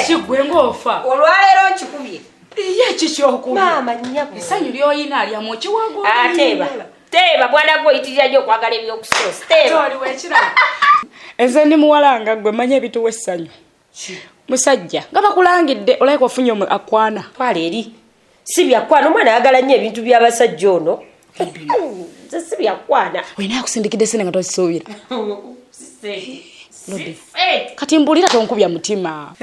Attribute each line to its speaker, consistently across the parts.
Speaker 1: Chigwe ngofa.
Speaker 2: Olwalero nchikubye.
Speaker 1: Iye chichoko.
Speaker 2: Mama nyako.
Speaker 1: Esanyu lyoyina alya mochi wago.
Speaker 2: Teba. Teba bwana gwe itirya gyo kwagala ebyokusosa. Teba.
Speaker 1: Toli wechira. Eze ndi muwalanga gwe manye bitu wesanyu. Musajja ngaba kulangidde olaiko funyo akwana.
Speaker 2: Twale eri. Sibya kwana omwana ayagala nnyo ebintu by'abasajja ono. Sibya kwana.
Speaker 1: Wena kusindikide sene nga tosubira. Lodi. Kati mbulira tonkubya mutima.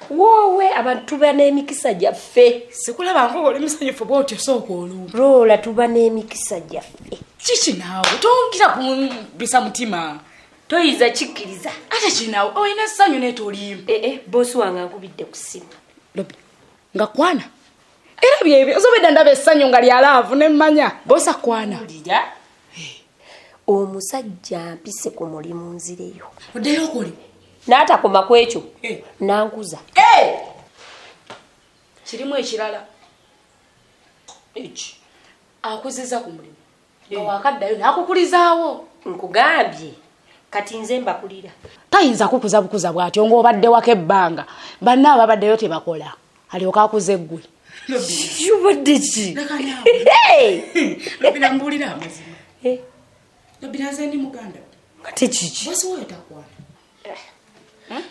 Speaker 2: Wowe abantu tuba n'emikisa gyaffe.
Speaker 1: Sikulaba ngo oli musanyufu bw'otyo sooka olumba.
Speaker 2: Rola tuba n'emikisa gyaffe.
Speaker 1: Kiki naawe tongera kumbisa mutima.
Speaker 2: Toyiza kikkiriza.
Speaker 1: Ate kinaawe oyina essanyu n'etolimba.
Speaker 2: Bosi wange ankubidde ku ssimu.
Speaker 1: Lobi nga kwana. Era byebyo osobedda ndaba essanyu nga lyalaavu n'emmanya. Bosi akwana.
Speaker 2: Omusajja mpise ku mulimu nzireyo.
Speaker 1: Oddeyo okoli.
Speaker 2: N'atakoma ku ekyo. Nankuza.
Speaker 1: Kirimu ekirala. Eki. Akuzizza ku mulimu. Nga wakaddayo n'akukulizaawo.
Speaker 2: Nkugambye. Kati nze mbakulira.
Speaker 1: Tayinza kukuza bukuza bw'atyo ng'obadde wako ebbanga. Banna ababaddeyo tebakola. Alyoka akuze ggwe.
Speaker 2: Yubadde ki?
Speaker 1: Lobi nambuulira amazima. Lobi naze ndi Muganda.
Speaker 2: Kati kiki?
Speaker 1: Bosi woyo takwana.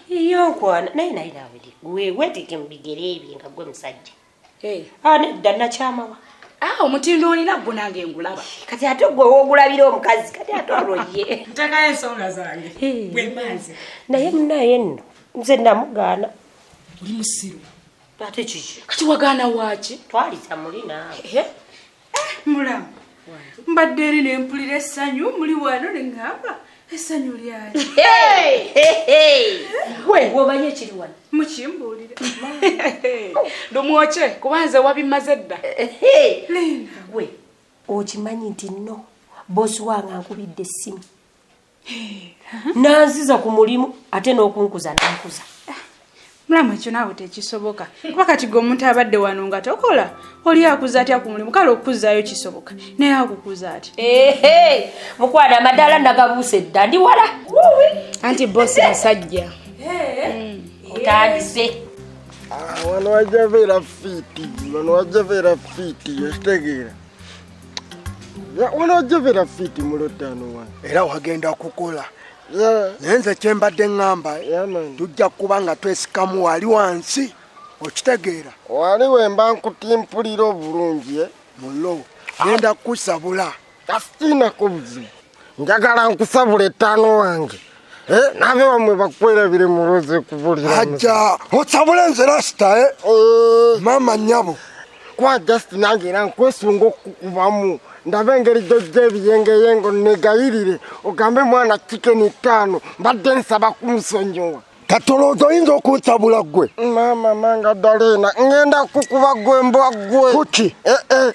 Speaker 2: Iyo nkwana. Naye nawedi. Weetike mu bigere ebyo nga gwe musajja. Nedda nakyamawa.
Speaker 1: Omutindo olina gwe nange ngulaba.
Speaker 2: Kati ate gwe woogulabira omukazi. Kati ate olwoye.
Speaker 1: Ntakayo ensonga zange. Bwe mmanze.
Speaker 2: Naye munaye nno. Nze namugaana.
Speaker 1: Oli musiru.
Speaker 2: Ate kiki?
Speaker 1: Kati wagaana waaki?
Speaker 2: Twaliza muli naawe.
Speaker 1: Mulamu. Mbadde eri ne mpulira essanyu muli wano ne ngamba essanyu lyaki.
Speaker 2: Womanye ekiri wano.
Speaker 1: Mukimbuulire. Lumwoche kubanze wabimaze dda.
Speaker 2: We okimanyi nti nno bosi wange ankubidde essimu. Nanziza ku mulimu ate n'okunkuza nankuza.
Speaker 1: Mulamu ekyo naawe tekisoboka. Kuba kati gwe omuntu abadde wano nga tokola oli akuza atya ku mulimu kale okuzaayo kisoboka naye akukuza ati.
Speaker 2: Mukwana amadala nagabuuse dda ndi wala.
Speaker 1: Anti bosi musajja.
Speaker 2: Otandise.
Speaker 3: Wano wajavera fiti yestegeera. Wano wajavera fiti mulotano wano.
Speaker 4: Era wagenda kukola. Nenze kyembadde ngamba tujja kuba nga twesikamu wali wansi okitegeera.
Speaker 3: Wali wemba nkutimpulira obulungi
Speaker 4: mulo ngenda kusabula
Speaker 3: kasina kubuzibu njagala nkusabula etaano wange nabe bamwe bakwerabire muloze kubulira
Speaker 4: ajja osabule nze rasita mama nyabo
Speaker 3: kwa just nange era nkwesunga okukubamu ndabe engeri gyojja ebiyengeyengo negayirire ogambe mwana chicken 5 mbadde nsaba kumusonyowa
Speaker 4: katolozo oyinza okunsabula gwe
Speaker 3: mama manga dalena ngenda kukuba gwe mbwa gwe
Speaker 4: kuki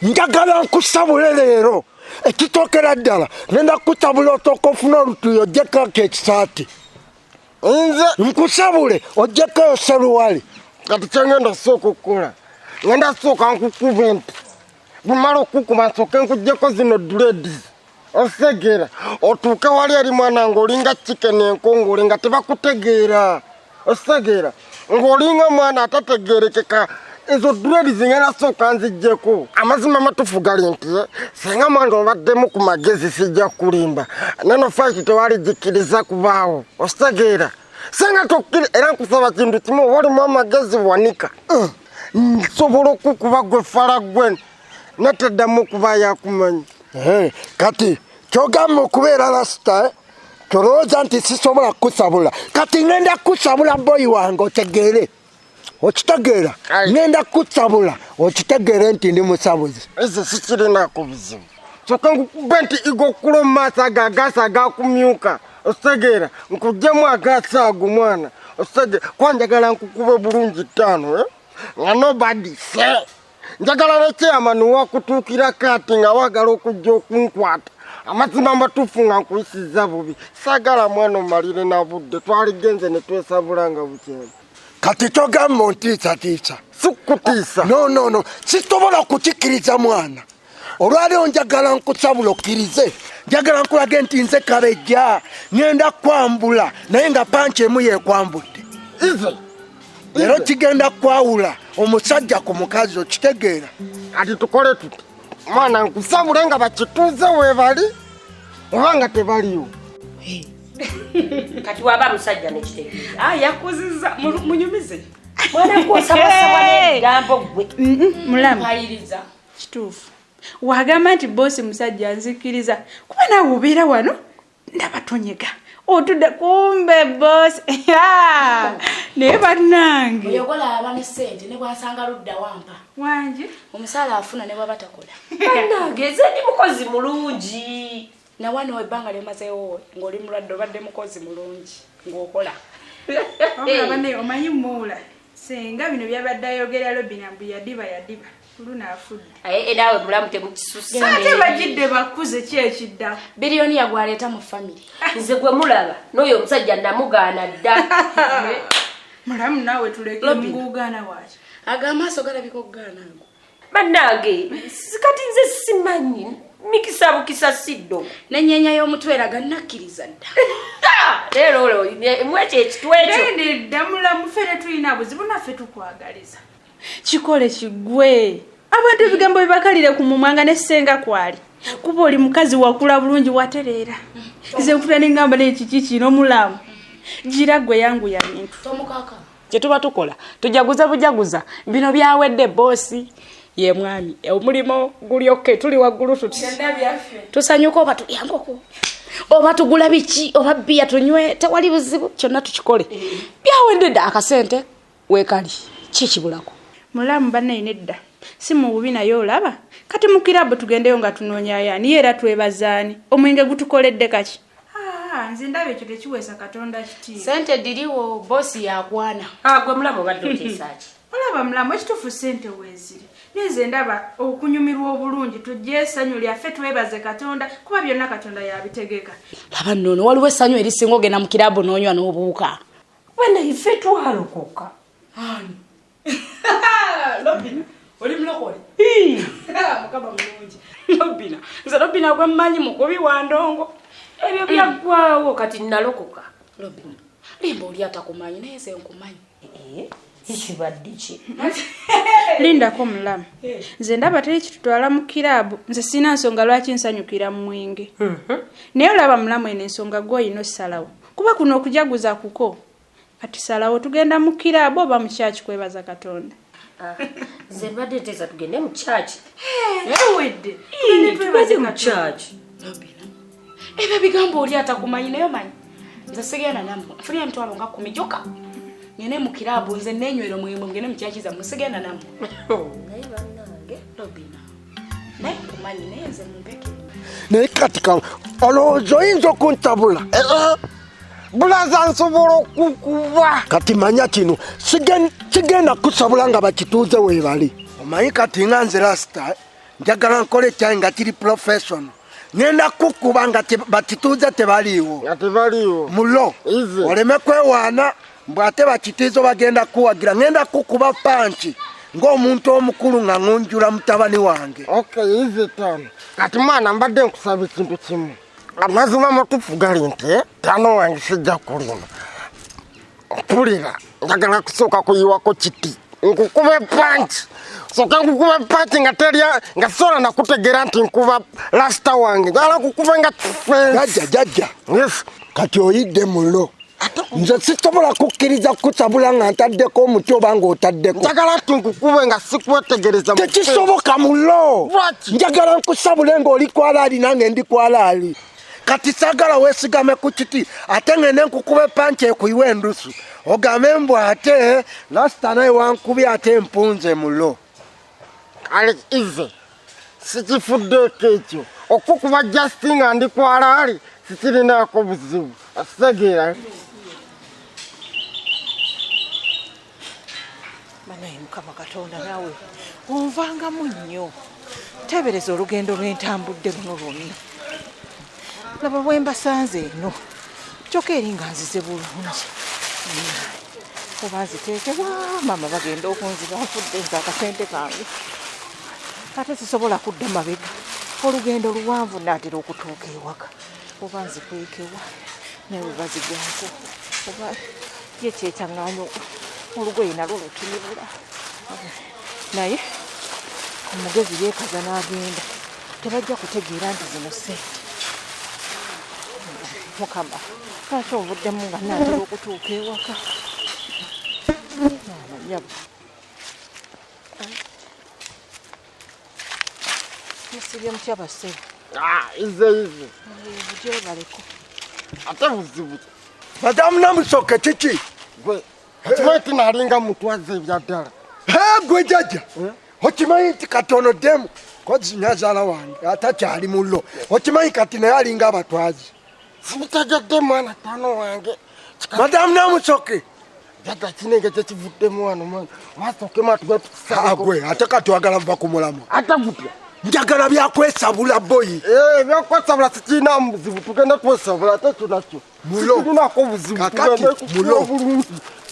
Speaker 4: njagala nkusabule leero ekitokera ddala ngenda kusabula osooka ofuna olutuyo ogyekako ekisaati
Speaker 3: nze
Speaker 4: nkusabule ogyeko seruwali
Speaker 3: kati kyengenda osooka okukola ngenda sooka nkukuba enti bumala okukuba nsooke nkuggyeko zino dreads osegera otuuke wali eri mwana ng'olinga chicken enkongo olinga tebakutegeera osegera ng'olinga mwana atategeerekeka ezo dreads ngenda sooka nziggyeko amazima amatuufu gali nti singa mwana obaddemu ku magezi sijja kulimba nano fight tewaligikkiriza kubaawo osegera singa tokkiri era nkusaba kintu kimu oba olimu amagezi wanika nsobola okukuba gwe fala gwe nataddamu okuba yakumanyi
Speaker 4: kati kyogamba okubeera rasita kyolowooza nti sisobola kusabula kati ngenda kusabula boyi wange otegeere okitegeera ngenda kusabula okitegeere nti ndi musabuzi
Speaker 3: ezo sikirinaku buzibu kyokka nkukube nti igokula mu maaso ago agaasi agakumyuka ositegeera nkuggyemu agaasi ago mwana ositegeera kwanjagala nkukube bulungi 5 nga nobody say njagala nekyeyamani wakutuukira kati nga wagala okujja okunkwata amazima amatuufu nga nkuyisiza bubi sagala mwana omalire na budde twaligenze ne twesabula nga bukyema
Speaker 4: kati togamba ontiisatiisa
Speaker 3: sikutiisa
Speaker 4: no sisobola kukikkiriza mwana olwaliro njagala nkusabula okkirize njagala nkulage nti nze Kabejja ngenda kwambula naye nga panci emu yeekwambudde leero kigenda kwawula omusajja ku mukazi okitegeera
Speaker 3: ati tukole tuti mwana nkusabule nga bakituuze weebali oba nga tebaliwo
Speaker 2: kati waba musajja nekitegeera
Speaker 1: yakuziza munyumize
Speaker 2: mwana kwosabasabwa n'ebigambo gwe
Speaker 1: mulamu kituufu wagamba nti boosi musajja nzikiriza kuba naawe obeera wano ndaba tonyega otudde kumbe boosi naye bannange
Speaker 5: oyogola aba ne ssente ne bwasanga ludda wampa
Speaker 1: wangi
Speaker 5: omusaala afuna ne bwaba takola
Speaker 2: bannange nze ndi mukozi mulungi
Speaker 5: na wano ebbanga lyemazeewo ng'oli mulwadde obadde mukozi mulungi ng'okola
Speaker 1: omanyi omanyi muula senga bino byabadde ayogera lobina mbu yadiba luna afudde
Speaker 2: naawe mulamu temukisusa
Speaker 1: ate bagidde bakuze ki ekiddako
Speaker 5: biriyoni yagwaleeta mu famire
Speaker 2: nze gwe mulaba n'oyo omusajja namugaana dda
Speaker 1: mulamu naawe tuleke mugugaana waaki
Speaker 5: ag'amaaso galabika okugaana ago
Speaker 2: bannange kati nze simanyi mikisa bukisa siddo
Speaker 5: n'ennyenya y'omutwe eraga nakkiriza dda
Speaker 2: leero mwekyo ekitw ekyo
Speaker 1: nedda mulamu ffe tetulina buzibu naffe tukwagaliza kikole kigwe abantu ebigambo bibakalire ku mumwanga nessenga kwali kuba oli mukazi wakula bulungi watereera nze nkuta nengamba nekiki kino mulamu gira gwe yangu ya bintu
Speaker 5: tomukaka
Speaker 1: kye tuba tukola tujaguza bujaguza bino byawedde boosi ye mwami omulimo gulyoke tuli waggulu tuti tusanyuka oba tulyangoko oba tugula biki oba bbiya tunywe tewali buzibu kyonna tukikole byawedde dda akasente weekali kikibulako mulamu bannaine edda si mu bubi naye olaba kati mu kirabu tugendeyo nga tunoonya yaani era twebazaani omwenge gutukoledde kaki nze ndaba ekyo tekiweesa katonda kitiibwa
Speaker 5: sente diriwo boosi yakwana
Speaker 2: gwe mulamu obadde oteesaaki
Speaker 1: olaba mulamu ekituufu sente weeziri neze ndaba okunyumirwa obulungi tujje essanyu lyaffe twebaze katonda kuba byonna katonda yabitegeka laba nnono waliwo essanyu erisinga ogenda mu kirabu n'onywa n'obuuka
Speaker 2: bana ife twalokoka
Speaker 1: Lobina oli mulokole mukaba mulungi Lobina nze Lobina gwe mmanyi mukubi wa ndongo
Speaker 2: ebyo byaggwawo kati nalokoka
Speaker 5: Lobina limba oli atakumanyi naye nze nkumanyi
Speaker 2: ekibadde ki
Speaker 1: lindako mulamu nze ndaba teri kitutwala mu kirabu nze sina nsonga lwaki nsanyukira mu mwenge naye olaba mulamu eno ensonga gw'olina ossalawo kuba kuno okujaguza kuko kati salawo tugenda mu kirabu oba mu kyaki kwebaza katonda
Speaker 2: nze mbadde nteesa tugende mu kyaki
Speaker 1: wedde
Speaker 2: tugende mu kyaki
Speaker 5: Lobina ebyo bigambo oli atakumanyi naye omanyi nze sigenda nammwe nfunira emitwalo nga 10 gyokka ngene mu kirabu nze nenywera omwemwe ngene mu kyaki zammwe sigenda nammwe
Speaker 2: naye bannange
Speaker 5: Lobina naye nkumanyi naye nze mumpeke
Speaker 4: naye kati olowooza oyinza okuntabula
Speaker 3: bulaza nsobola okukuba
Speaker 4: kati manya kino kigenda kusabula nga bakituuze weebali omanyi kati nga nze rasita njagala nkola ekyange nga kiri professional ngenda kukuba nga bakituuze tebaliiwo mulo oleme kwewaana mbwate bakitiizo bagenda kuwagira ngenda kukuba panci ng'omuntu omukulu nga ngunjula mutabani wange
Speaker 3: kati mwana mbadde nkusaba ekintu kimu amazima matufu gali nti tano wange sijja kulima mpulira njagala kusooka kuyiwako kiti nkukuba panci soka nkukuba panci nga sola nakutegeera nti nkuba lasita wange njagala kukuba nga kifensi
Speaker 4: jajja kati oyidde mulo nze sisobola kukkiriza kusabula nga ntaddeko omuti oba ng'otaddeko
Speaker 3: njagala nti nkukube nga sikwetegereza
Speaker 4: tekisoboka mulo njagala nkusabule ng'oli kwalaali nange ndi kwalaali kati saagala weesigame ku kiti ate ngende nkukube panci ekuyiwa endusu ogambe mbw ate lasita naye wankubye ate empunze mulo
Speaker 3: kale ize sikifuddeeko ekyo okukuba jasiti nga ndi kwalaali sikirinaako buzibu asegeera
Speaker 6: Manaye Mukama Katonda naawe onvangamu nnyo teebereza olugendo lw'entambudde buno bwonna laba bwe mbasanze eno kyokka eri nga nzize bulungi oba nziteekebwa maama bagenda okunziba nfudde nze akasente kange ate sisobola kudda mabega olugendo luwanvu naatera okutuuka ewaka oba nzikwekewa nawe bazigwako oba ye kyekyaŋŋaanya olugoye nalwo lutunibula naye omugezi yeekaza n'agenda tebajja kutegeera nti zino ssente mukama lwaki ovuddemu nga naatera okutuuka ewaka nyabo musibye mutyaba ssebo
Speaker 3: ize
Speaker 6: bujebaleko
Speaker 3: ate buzibu
Speaker 4: madamu namusoke kiki
Speaker 3: gwe okimanyi ti nalinga mutwaza ebyaddala
Speaker 4: gwe jjajja okimanyi nti katono ddemu kozi nyazaala wange atakyali mullo okimanyi kati naye alinga abatwazi
Speaker 3: sibitegedde mwana tano wange
Speaker 4: madamu namusoke
Speaker 3: jjajja kinenge kyekivuddemu wano mwana wasokemu
Speaker 4: agwe ate kati wagala muva ku mulamu
Speaker 3: ate butya
Speaker 4: njagala byakwesabula boyi
Speaker 3: byakwesabula sikirina mubuzibu tugenda twesabula ate tunakyo tulinako buzibu
Speaker 4: kakati mulo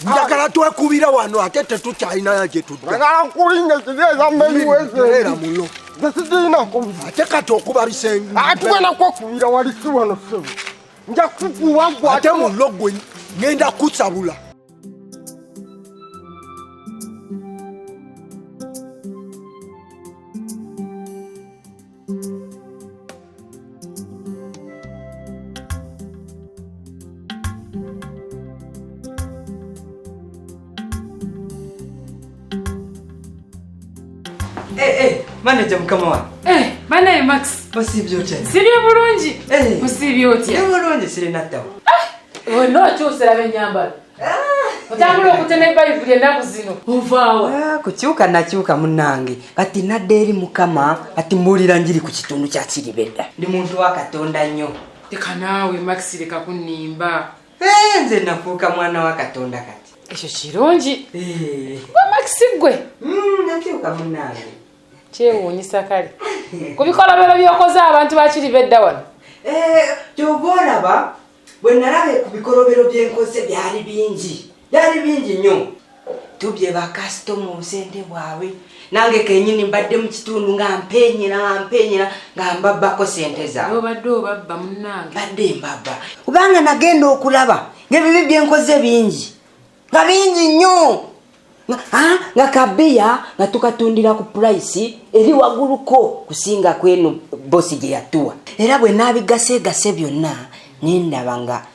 Speaker 4: njagala twekubira wano ate tetukyalinayo gye tudda
Speaker 3: agala kulinga ekirezameiwezera
Speaker 4: mulo
Speaker 3: zesikirinaako buzibu
Speaker 4: ate kati okuba bisenge
Speaker 3: tugenda kwekubira walisi wano sebo nja kukuwa gwe
Speaker 4: ate mulo gwe ngenda kusabula
Speaker 7: Manager mukama wa.
Speaker 5: Banaye Max.
Speaker 7: Osibyo otya?
Speaker 5: Siri bulungi. Osibyo otya?
Speaker 7: Ni bulungi siri nattawo.
Speaker 5: No kyusera benyambala. Otambula okutema Bible ennaku zino. Ovaawa.
Speaker 7: Kukyuka nakyuka munnange. Kati nadde eri mukama ati mbulira njiri ku kitundu kya Kiribedda. Ndi muntu wa Katonda nnyo.
Speaker 5: Teka naawe Max leka kunnimba.
Speaker 7: Nze nafuuka mwana wa Katonda kati.
Speaker 5: Ekyo kirungi. Ba Max gwe.
Speaker 7: Nakyuka munnange.
Speaker 5: Kyewuunyisa kale. Ku bikolobero by'okoze abantu ba Kiribedda wano.
Speaker 7: Ky'oba olaba bwe nalabe ku bikolobero by'enkoze byali bingi. Byali bingi nnyo. Tubye bakasitoma obusente bwabwe. Nange kenyini mbadde mu kitundu nga mpenyera nga mbabbako sente zaabwe.
Speaker 5: Obadde obabba munnange.
Speaker 7: Badde mbabba. Kubanga nagenda okulaba ng'ebibi by'enkoze bingi. Nga bingi nnyo. Nga kabiya nga tukatundira ku price eri waguluko kusinga kweno bosi gye yatuwa. Era bwe nabigase byonna nindaba nga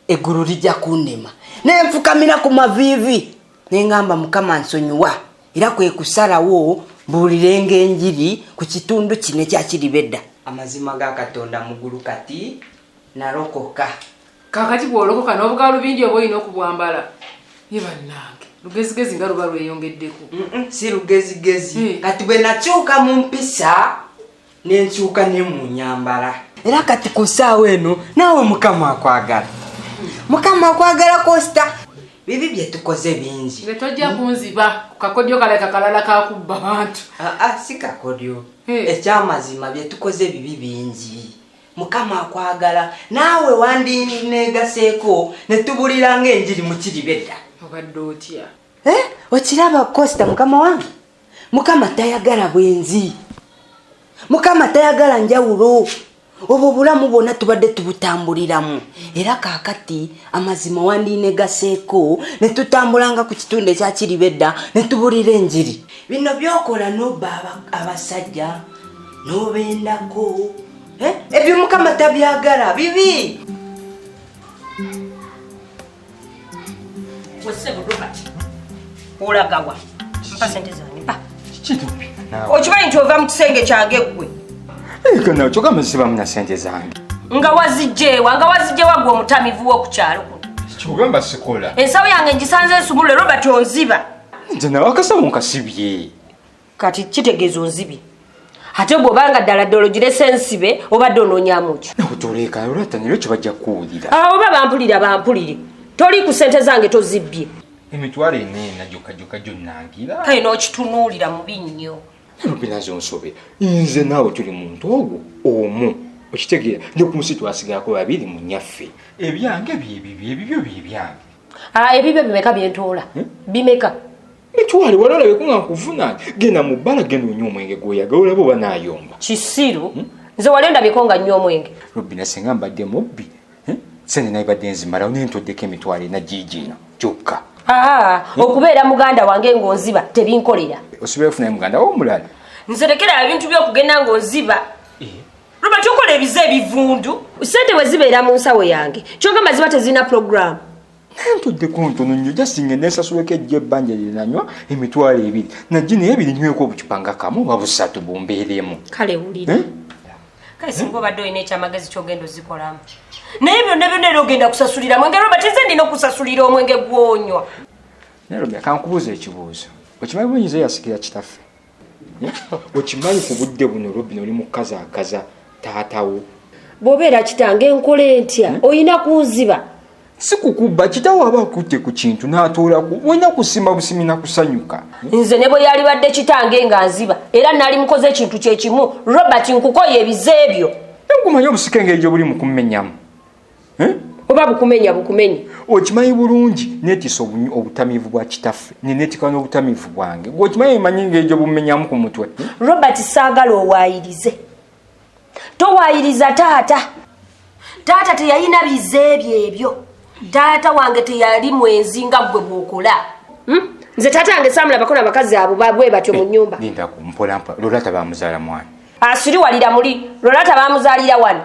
Speaker 7: eggulu lijja kunnema. Nenfukamira ku maviivi nengamba mukama nsonyiwa era kwe kusalawo mbuulirenga enjiri ku kitundu kino ekya Kiribedda. Amazima ga Katonda mugulu kati nalokoka.
Speaker 5: Kakati bw'olokoka n'obugalu bingi oba olina okubwambala. Ye bannange lugezigezi nga luba lweyongeddeko.
Speaker 7: Si lugezigezi. Kati bwe nakyuka mu mpisa nenkyuka ne mu nyambala. Era kati ku ssaawa eno naawe mukama akwagala. Mukama akwagala Costa. Bibi bye tukoze bingi.
Speaker 5: Nze tojja kunziba ku kakodyo kaleka kalala kakubba bantu.
Speaker 7: Si kakodyo. Ekyamazima bye tukoze bibi bingi. Mukama akwagala naawe wandineegaseeko ne tubulira ng'enjiri mu Kiribedda.
Speaker 5: Obadde otya?
Speaker 7: Okiraba Costa mukama wange? Mukama tayagala bwenzi. Mukama tayagala njawulo. Obwo bulamu bwonna tubadde tubutambuliramu. Era kaakati amazima wandineegaseeko ne tutambulanga ku kitundu ekya Kiribedda ne tubulira enjiri. Bino byokola n'obba abasajja n'obendako. Ebyo mukama tabyagala bibi.
Speaker 2: Wesebo Robert. Olagawa. Mpa sente zange.
Speaker 8: Kitupi.
Speaker 2: Okimanyi nti ova mu kisenge kyange ggwe.
Speaker 8: Kana chokama sibamu na sente zange.
Speaker 2: Nga wazijjewa gwe omutamivu w'okukyalo kuno.
Speaker 8: Chogamba sikola.
Speaker 2: Ensawo yange ngisanze nsumule Robert onziba.
Speaker 8: Nze nawe akasawo nkasibye.
Speaker 2: Kati kitegeeza onzibye. Ate bw'obanga ddala ddala ogirese ensibe obadde onoonyaamu ki?
Speaker 8: Nakutoleka olwatanira ekyo bajja kuwulira.
Speaker 2: Oba bampulire. Toli ku sente zange tozibbye.
Speaker 8: Emitwalo enena gyokka gyonnangira.
Speaker 2: Kale n'okitunuulira mubi nnyo.
Speaker 8: Binazo nsobe. Nze naawe tuli muntu ogwo omu. Okitegeera ne ku nsi twasigako babiri mu nnyaffe. Ebyange byebibyo byebyange.
Speaker 2: Ebibyo bimeka byentoola. Bimeka.
Speaker 8: mitwale walalabe kunga nkuvunanye genda mu bbala genda onywa omwenge gw'oyaga olaba oba naayomba
Speaker 2: kisiru nze wali ndabeko nga nnyo omwenge
Speaker 8: Robina singa mbadde mubbi sente nayibadde nzimalawo naye ntoddeko emitwalo ena giigiina kyokka
Speaker 2: okubeera muganda wange ng'onziba tebinkolera
Speaker 8: osobola ofunayo muganda w'omulala
Speaker 2: nze lekera ebintu by'okugenda ng'onziba Ruba tukola ebize ebivundu sente bwe zibeera mu nsawo yange kyonga maziba tezirina puroguramu
Speaker 8: ntoddeko ntono nnyo jasinga nesasuleko ejja ebbanja lyenanywa emitwalo 2 najje naye birinyweko obucupa nga kamu oba busatu bumbeeremu
Speaker 2: kale wulira kale singa obadde olina ekyamagezi kyogenda ozikolamu naye byonna byonna era ogenda kusasulira mwenge Robert nze ndina okusasulira omwenge gw'onywa
Speaker 8: naye Robert kankubuuza ekibuuzo okimanyi bwenyiza yasikira kitaffe okimanyi ku budde buno Robin oli mukazaakaza taatawo
Speaker 2: bw'obeera kitange enkole ntya olina kunziba
Speaker 8: si kukuba kitawo aba akutte ku kintu n'atoolaku olina kusimba busimi na kusanyuka
Speaker 2: nze ne bwe yalibadde kitange nga nziba era nali mukoze ekintu kyekimu Robert nkukoye ebize ebyo
Speaker 8: nkumanya obusika engeri buli mu kumenyamu
Speaker 2: oba bukumenya
Speaker 8: okimanyi bulungi neetiisa obutamiivu bwa kitaffe neneetika n'obutamiivu bwange gweokimanyi emanyi engeri gye bumenyamu ku mutwe
Speaker 2: Robert saagala owaayirize towaayiriza taata teyalina bize ebyo taata wange teyali mwenzi nga gwe bw'okola nze taata wange saamulabako n'abakazi abo babwe batyo mu nnyumba
Speaker 8: lindaku mpolampola lolata baamuzaala mwana
Speaker 2: asiriwalira muli lolata baamuzaalira wano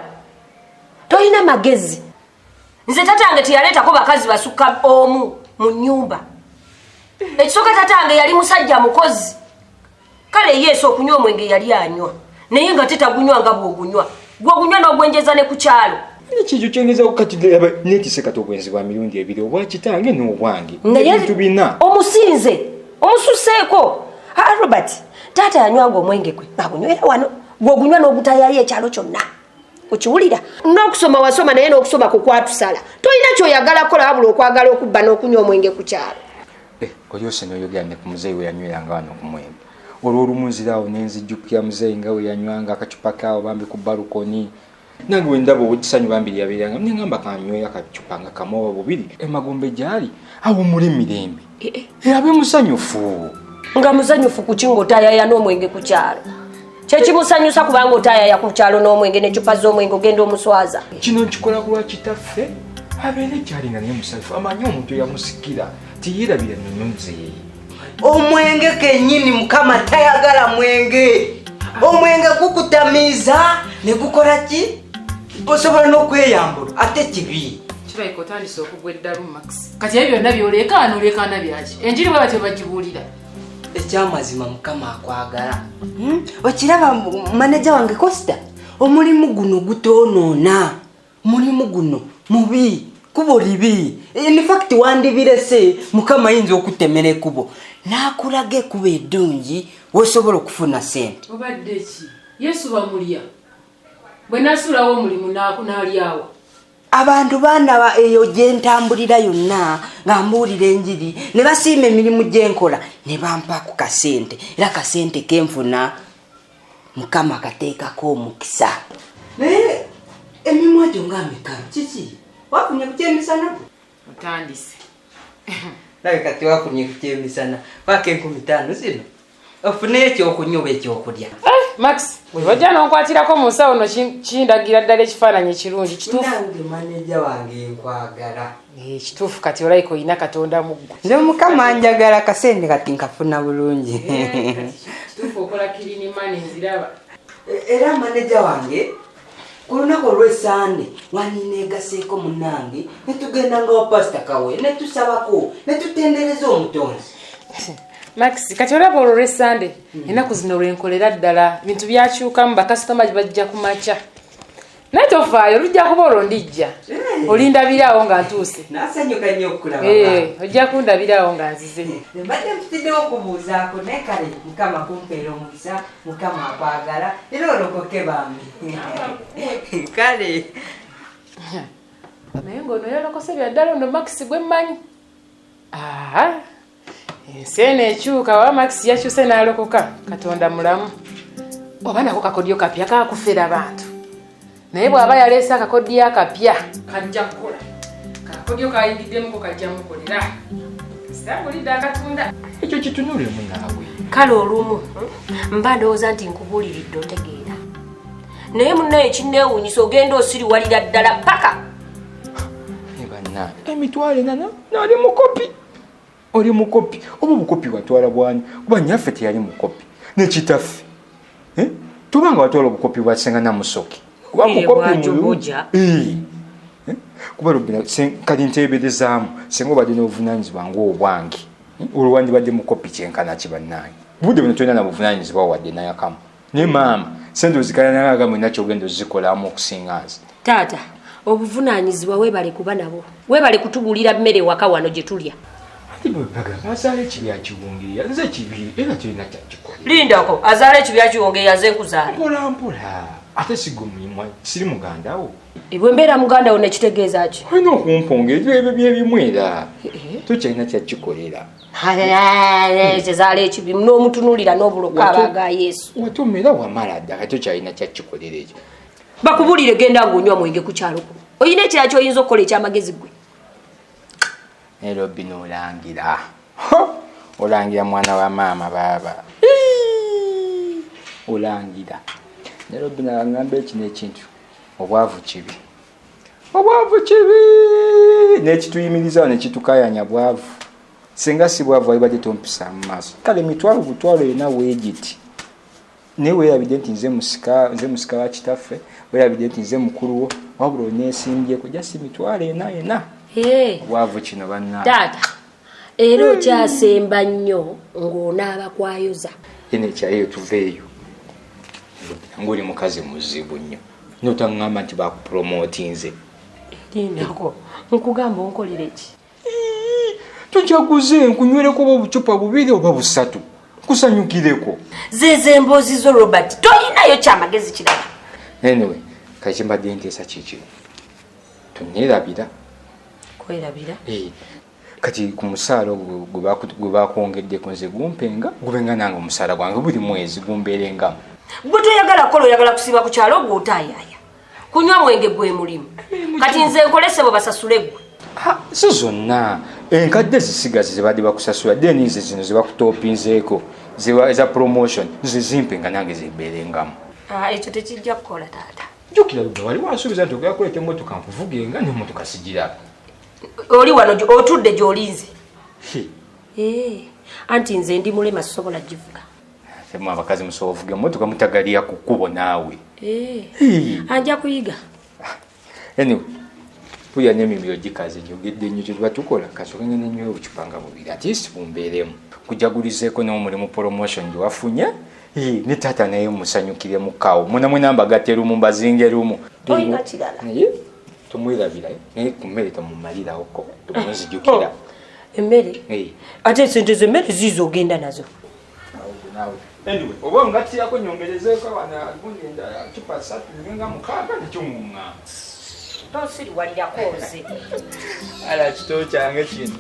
Speaker 2: tolina magezi nze taata wange teyaleetako bakazi basukka omu mu nnyumba ekisooka taata wange yali musajja mukozi kale yesu okunywa omwenge yali anywa naye nga tetagunywa nga bw'ogunywa gw'ogunywa n'ogwenjeza ne ku kyalo
Speaker 8: ekijjo kyengezaako kati neetiise kati obwenzi bwa mirundi 2 obwa kitange n'obwange ebintu bina
Speaker 2: omusinze omususeeko Robert taata yanywanga omwenge gwe agunywera wano gw'ogunywa n'ogutayayo ekyalo kyonna okiwulira n'okusoma wasoma naye n'okusoma kukwatusala tolina kyoyagala kola wabula okwagala okubba n'okunywa omwenge ku kyalo
Speaker 8: oli ose n'oyogera ne ku muzeeyi we yanyweranga wano ku mwenge olwo olumunziraawo nenzijjukira muzeeyi nga we yanywanga akacupa kaawo bambi ku balukoni nange wendaba obukisanyu bambiri yabeeranga nengamba kanywera akacupa nga kamu oba 2 emagombe gyali awumula emirembe abe musanyufu
Speaker 2: nga musanyufu kuki ng'otayaya n'omwenge ku kyalo kyekimusanyusa kubanga otayaya ku kyalo n'omwenge n'ecupa z'omwenge ogenda omuswaza
Speaker 8: kino nkikola ku lwa kitaffe abeere gyali nga naye musanyufu amanyi omuntu eyamusikira tiyerabira nnyonzeeyi
Speaker 7: omwenge kennyini mukama tayagala mwenge omwenge gukutamiiza ne gukola ki osobola n'okweyambula ate kibi
Speaker 5: kirabika otandise okugwa eddalu max kati ebyo byonna by'oleekaana oleekaana byaki enjiri bwe batyo bagibuulira
Speaker 7: ekyamazima mukama akwagala okiraba maneja wange Costa omulimu guno gutoonoona mulimu guno mubi kubo libi in fact wandibirese mukama yinza okutemera ekubo n'akulaga ekubo eddungi wosobola okufuna sente
Speaker 5: obadde ki yesu bamulya bwe nasulawo omulimu n'alyawo
Speaker 7: abantu bandaba eyo gye ntambulira yonna nga mbuulira enjiri ne basiima emirimu gye nkola ne bampa ku kasente era kasente kenfuna mukama kateekako omukisa naye emimwa gyo ngaameka kiki wafunye ku kyemisana
Speaker 5: otandise
Speaker 7: naye kati wafunye ku kyemisana paka 15 zino ofuneyo ekyokunywa oba ekyokulya
Speaker 5: max bwebajja n'onkwatirako mu nsawo no kindagira ddala ekifaananyi ekirungi
Speaker 7: kituufu maneja wange nkwagala
Speaker 5: kituufu kati olayika olina katonda muggo
Speaker 7: nze mukama njagala kasente kati nkafuna bulungi
Speaker 5: kituufu okola kirini mani nziraba
Speaker 7: era maneja wange ku lunaku olw'esande wanineegaseeko munange netugenda nga wapasita kawe netusabako netutendereza omutonzi
Speaker 5: max kati olaba olwo lw'esande ennaku zino lwenkolera ddala ebintu byakyukamu bakasitoma bajja ku makya naye tofaayo lujja kuba olwo ndijja olindabiraawo nga ntuuse
Speaker 7: nasanyuka nnyo okulaba
Speaker 5: ojja kundabiraawo nga nzize
Speaker 7: mbadde mpitiddewo okubuuzaako naye kale mukama kumpeera omukisa mukama akwagala era olokoke bambi kale
Speaker 5: naye ng'ono yolokose byaddala ono max gwe mmanyi ensi eno ekyuka wa max yakyuse n'alokoka katonda mulamu oba nako kakodyo kapya kakufera bantu naye bw'aba yaleese akakodyo akapya kajja kukola kakodyo kayingiddemuko kajja mukolera sitambulidde akatunda
Speaker 8: ekyo kitunulemu naawe.
Speaker 2: Kale olumu mba ndowooza nti nkubuuliridde otegeera naye munnaye kinneewuunyisa ogenda osiriwalira ddala paka
Speaker 8: banna emitwalo enana naali mukopi oli mukopi oba obukopi watwala bwani kuba nnyaffe teyali mukopi nekitaffe tubanga watwala obukopi bwa Ssenga Namusoke kuba mukopi
Speaker 2: muja
Speaker 8: kuba lubina kali nteeberezaamu singa obadde n'obuvunaanyizibwa ng'obwange olwo wandibadde mukopi kyenkana kibannaanyi budde buno tolina na buvunaanyizibwa wadde nayakamu naye maama sente ozikalanagaga mwena kyogenda ozikolamu okusingazi
Speaker 2: taata obuvunaanyizibwa weebale kuba nabo weebale kutubuulira mmere waka wano gye tulya
Speaker 8: azaala ekibi akiwungeya nze ekibi era kirina kyakikola
Speaker 2: lindako azaala ekibi akiwungeya nze nkuzaala
Speaker 8: mpolampola ate siga omulimu siri mugandawo
Speaker 2: bwe mbeera muganda wo nekitegeeza ki
Speaker 8: olina okumponga ebyo byebimu era tokyalina kyakikolera
Speaker 2: kyezaala ekibi n'omutunuulira n'obuloka abaga Yesu
Speaker 8: watuma era wamala ddala tokyalina kyakikolera ekyo
Speaker 2: bakubulire genda ng'onywa mwenge ku kyalo oyina ekirala ky'oyinza okukola ekyamagezi gwe
Speaker 8: Nairobi n'olangira olangira mwana wa maama baaba olangira Nairobi nangamba ekino ekintu obwavu kibi nekituyimirizawo nekitukayanya bwavu singa si bwavu walibadde tompisa mu maaso kale mitwalo butwalo erina weegiti naye weerabidde nti nze musika wa kitaffe weerabidde nti nze mukulu wo wabula oneesimbyeko jasi mitwalo ena bwavu kino banna
Speaker 2: taata era okyasemba nnyo ng'onaaba kwayoza
Speaker 8: ene ekyayo tuveeyo ng'oli mukazi muzibu nnyo notaŋŋamba nti bakupromotinze
Speaker 2: lindako nkugamba onkolera eki
Speaker 8: tukyaguze nkunywereko oba obucupa 2 oba 3 kusanyukireko
Speaker 2: zezo emboozi zo Robert toyinayo kyamagezi kirala
Speaker 8: anyway kakimbadde nteesa kiki tonyeerabira
Speaker 2: kwerabira
Speaker 8: kati ku musaala gwe bakwongeddeko nze gumpenga gubenga nange omusaala gwange buli mwezi gumbeerengamu
Speaker 2: gwe toyagala kola oyagala kusiba ku kyalo gwe otaayaaya kunywa mwenge gwe mulimu kati nze nkolese bwe basasule gwe
Speaker 8: si zonna enkadde zisigazi zebadde bakusasula deni nze zino zebakutopinzeeko eza promotion nze zimpenga nange zibeerengamu
Speaker 2: ekyo tekijja kukola taata
Speaker 8: jjukira lugga wali wansuubiza nti ogera kuleeta emmotoka nkuvugenga n'emmotoka sigiraba
Speaker 2: oli wano otudde gy'olinze anti nze ndi mulema sisobola givuga
Speaker 8: temu abakazi musobola ovuga emmotoka mutagaliya ku kkubo naawe
Speaker 2: anja kuyiga
Speaker 8: anyway tuya n'emimiro gikaze njogedde nnyo kyetuba tukola kasooka ngenda nnyo obucupanga bubiri at least bumbeeremu kujagulizeeko n'omulimu promotion gye wafunye ne taata naye musanyukire mukaawo mwena mbagatte lumu mbazinge lumu
Speaker 2: toyina kirala
Speaker 8: tumwerabira naye ku mmere tomumalirako tumuzijukira
Speaker 2: emmere ate esente z'emmere ziizo ogenda nazo
Speaker 8: anyway oba ngattiyako nyongerezeeko wana gundi endala cupa 3 ngenga 6 nekyomuŋŋa
Speaker 2: tosiriwalirako nze
Speaker 8: ala kitoo kyange kino